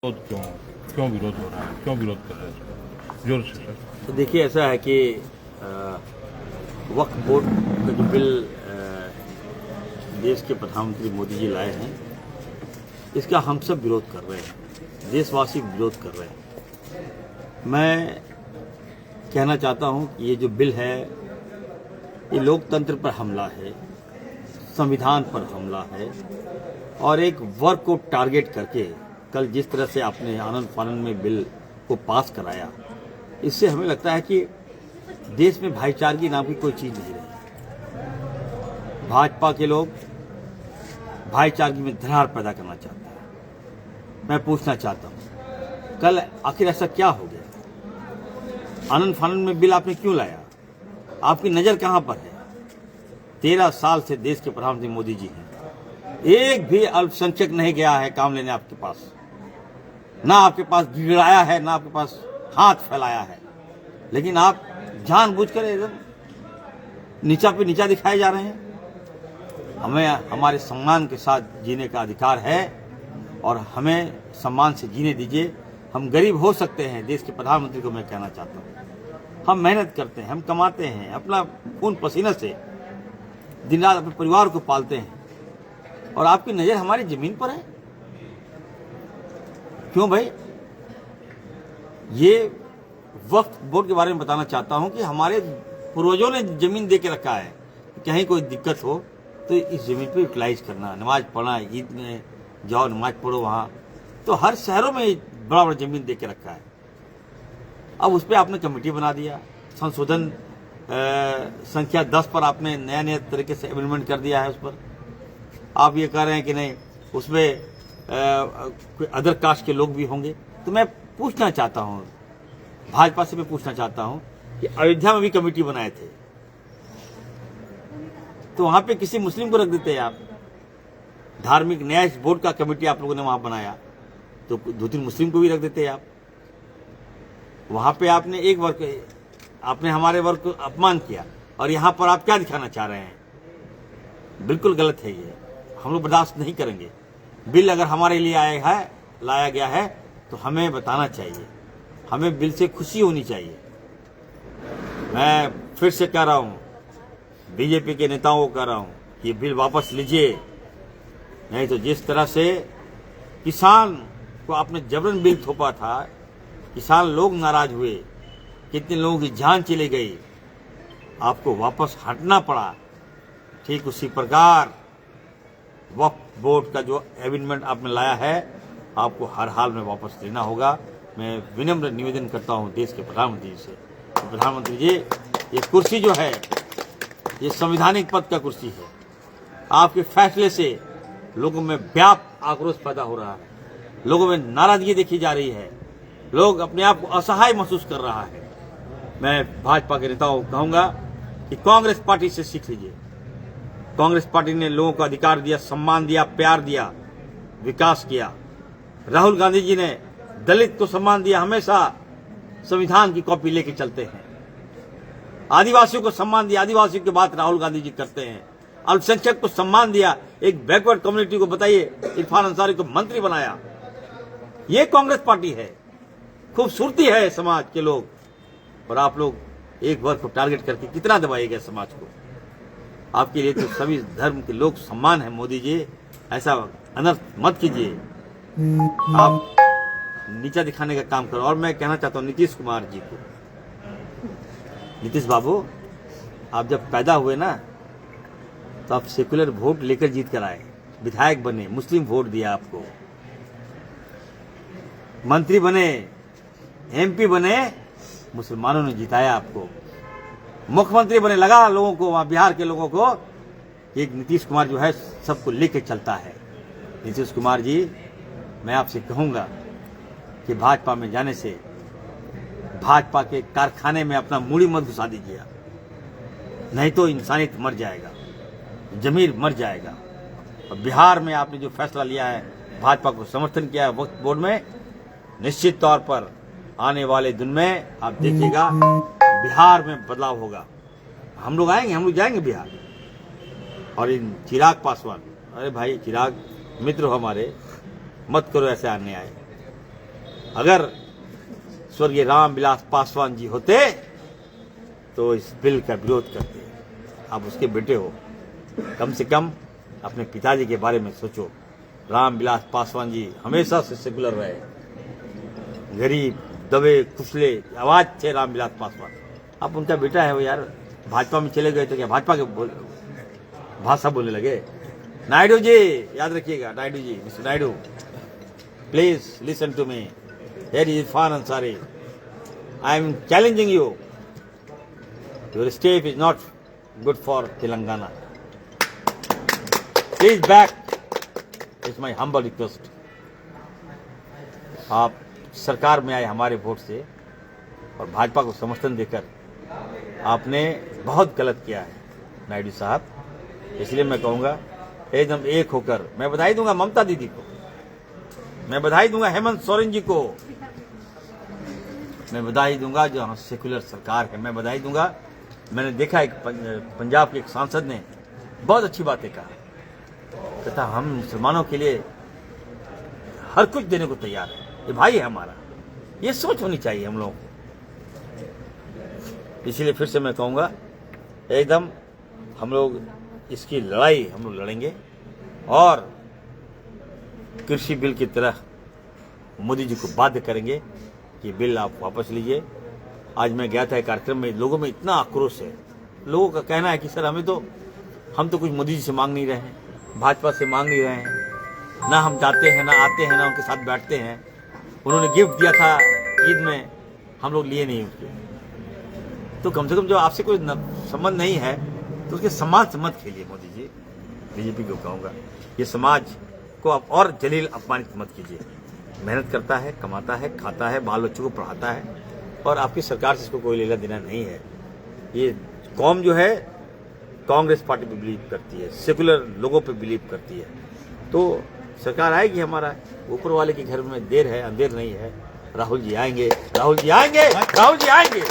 विरोध क्यों क्यों विरोध हो रहा है, क्यों विरोध कर रहे हैं इसको? जोर से सर। तो देखिए, ऐसा है कि वक्फ बोर्ड का जो बिल देश के प्रधानमंत्री मोदी जी लाए हैं, इसका हम सब विरोध कर रहे हैं, देशवासी विरोध कर रहे हैं। मैं कहना चाहता हूं कि ये जो बिल है, ये लोकतंत्र पर हमला है, संविधान पर हमला है और एक वर्ग को टारगेट करके कल जिस तरह से आपने आनंद फानन में बिल को पास कराया, इससे हमें लगता है कि देश में भाईचारगी नाम की कोई चीज नहीं रही। भाजपा के लोग भाईचारगी में दरार पैदा करना चाहते हैं। मैं पूछना चाहता हूं, कल आखिर ऐसा क्या हो गया? आनंद फानन में बिल आपने क्यों लाया? आपकी नजर कहां पर है? 13 साल से देश के प्रधानमंत्री मोदी जी हैं, एक भी अल्पसंख्यक नहीं गया है काम लेने आपके पास, ना आपके पास गिड़ाया है, ना आपके पास हाथ फैलाया है, लेकिन आप जानबूझकर एकदम नीचा पे नीचा दिखाए जा रहे हैं। हमें हमारे सम्मान के साथ जीने का अधिकार है और हमें सम्मान से जीने दीजिए। हम गरीब हो सकते हैं, देश के प्रधानमंत्री को मैं कहना चाहता हूं। हम मेहनत करते हैं, हम कमाते हैं, अपना खून पसीना से दिन रात अपने परिवार को पालते हैं, और आपकी नजर हमारी जमीन पर है। क्यों भाई? ये वक्फ बोर्ड के बारे में बताना चाहता हूं कि हमारे पूर्वजों ने जमीन दे के रखा है, कहीं कोई दिक्कत हो तो इस जमीन पे यूटिलाइज करना, नमाज पढ़ना, ईद में जाओ नमाज पढ़ो वहां, तो हर शहरों में बड़ा बड़ा जमीन दे के रखा है। अब उस पर आपने कमेटी बना दिया, संशोधन संख्या 10 पर आपने नया नया तरीके से अमेंडमेंट कर दिया है। उस पर आप ये कह रहे हैं कि नहीं, उसमें कोई अदर कास्ट के लोग भी होंगे। तो मैं पूछना चाहता हूं, भाजपा से मैं पूछना चाहता हूं कि अयोध्या में भी कमेटी बनाए थे, तो वहां पे किसी मुस्लिम को रख देते हैं आप। धार्मिक न्याय बोर्ड का कमेटी आप लोगों ने वहां बनाया, तो 2-3 मुस्लिम को भी रख देते हैं आप। वहां पे आपने एक वर्ग, आपने हमारे वर्ग को अपमान किया, और यहां पर आप क्या दिखाना चाह रहे हैं? बिल्कुल गलत है ये, हम लोग बर्दाश्त नहीं करेंगे। बिल अगर हमारे लिए लाया गया है तो हमें बताना चाहिए, हमें बिल से खुशी होनी चाहिए। मैं फिर से कह रहा हूं, बीजेपी के नेताओं को कह रहा हूं कि बिल वापस लीजिए, नहीं तो जिस तरह से किसान को आपने जबरन बिल थोपा था, किसान लोग नाराज हुए, कितने लोगों की जान चली गई, आपको वापस हटना पड़ा। ठीक उसी प्रकार वक्फ बोर्ड का जो अमेंडमेंट आपने लाया है, आपको हर हाल में वापस लेना होगा। मैं विनम्र निवेदन करता हूं देश के प्रधानमंत्री जी से, तो प्रधानमंत्री जी, ये कुर्सी जो है, ये संवैधानिक पद का कुर्सी है। आपके फैसले से लोगों में व्यापक आक्रोश पैदा हो रहा है, लोगों में नाराजगी देखी जा रही है, लोग अपने आप को असहाय महसूस कर रहा है। मैं भाजपा के नेताओं को कहूंगा कि कांग्रेस पार्टी से सीख लीजिए। कांग्रेस पार्टी ने लोगों को अधिकार दिया, सम्मान दिया, प्यार दिया, विकास किया। राहुल गांधी जी ने दलित को सम्मान दिया, हमेशा संविधान की कॉपी लेके चलते हैं। आदिवासियों को सम्मान दिया, आदिवासियों की बात राहुल गांधी जी करते हैं। अल्पसंख्यक को सम्मान दिया, एक बैकवर्ड कम्युनिटी को बताइए, इरफान अंसारी को मंत्री बनाया। ये कांग्रेस पार्टी है, खूबसूरती है समाज के लोग, और आप लोग एक वर्ग को टारगेट करके कितना दबाएगा समाज को? आपके लिए तो सभी धर्म के लोग सम्मान है। मोदी जी, ऐसा अनर्थ मत कीजिए, आप नीचा दिखाने का काम करो। और मैं कहना चाहता हूं नीतीश कुमार जी को, नीतीश बाबू, आप जब पैदा हुए ना, तो आप सेकुलर वोट लेकर जीत कर आए, विधायक बने, मुस्लिम वोट दिया आपको, मंत्री बने, एमपी बने, मुसलमानों ने जिताया आपको, मुख्यमंत्री बने। लगा लोगों को, वहां बिहार के लोगों को, एक नीतीश कुमार जो है सबको लेकर चलता है। नीतीश कुमार जी, मैं आपसे कहूंगा कि भाजपा में जाने से भाजपा के कारखाने में अपना मूड़ी मत घुसा दीजिए, नहीं तो इंसानियत मर जाएगा, जमीर मर जाएगा। और बिहार में आपने जो फैसला लिया है, भाजपा को समर्थन किया है वक्फ बोर्ड में, निश्चित तौर पर आने वाले दिन में आप देखिएगा बिहार में बदलाव होगा। हम लोग आएंगे, हम लोग जाएंगे बिहार। और इन चिराग पासवान, अरे भाई चिराग, मित्र हो हमारे, मत करो ऐसे अन्याय। अगर स्वर्गीय रामविलास पासवान जी होते तो इस बिल का विरोध करते। आप उसके बेटे हो, कम से कम अपने पिताजी के बारे में सोचो। रामविलास पासवान जी हमेशा से सेकुलर रहे, गरीब दबे कुचले आवाज थे रामविलास पासवान। आप उनका बेटा है वो यार, भाजपा में चले गए तो क्या भाजपा के भाषा बोलने लगे? नायडू जी याद रखिएगा, Naidu ji, mister Naidu please listen to me. Here is Irfan Ansari, I am challenging you, your step is not good for Telangana, please back, it's my humble request. आप सरकार में आए हमारे वोट से और भाजपा को समर्थन देकर आपने बहुत गलत किया है नायडू साहब। इसलिए मैं कहूंगा एकदम एक होकर मैं बधाई दूंगा ममता दीदी को, मैं बधाई दूंगा हेमंत सोरेन जी को, मैं बधाई दूंगा जो यहाँ सेकुलर सरकार है, मैं बधाई दूंगा। मैंने देखा एक पंजाब के एक सांसद ने बहुत अच्छी बातें कहा, तथा हम मुसलमानों के लिए हर कुछ देने को तैयार है, ये भाई है हमारा, ये सोच होनी चाहिए हम लोगों को। इसलिए फिर से मैं कहूँगा एकदम हम लोग इसकी लड़ाई हम लोग लड़ेंगे और कृषि बिल की तरह मोदी जी को बाध्य करेंगे कि बिल आप वापस लीजिए। आज मैं गया था एक कार्यक्रम में, लोगों में इतना आक्रोश है, लोगों का कहना है कि सर हम तो कुछ मोदी जी से मांग नहीं रहे हैं, भाजपा से मांग नहीं रहे हैं, ना हम जाते हैं ना आते हैं ना उनके साथ बैठते हैं, उन्होंने गिफ्ट दिया था ईद में, हम लोग लिए नहीं उसके, तो कम से कम जो आपसे कोई संबंध नहीं है तो उसके समाज से मत खेलिए मोदी जी। बीजेपी को कहूँगा ये समाज को आप और जलील अपमानित मत कीजिए। मेहनत करता है, कमाता है, खाता है, बाल बच्चों को पढ़ाता है और आपकी सरकार से इसको कोई लेना देना नहीं है। ये कौम जो है कांग्रेस पार्टी पे बिलीव करती है, सेकुलर लोगों पे बिलीव करती है, तो सरकार आएगी हमारा, ऊपर वाले के घर में देर है अंधेर नहीं है। राहुल जी आएंगे, राहुल जी आएंगे, राहुल जी आएंगे।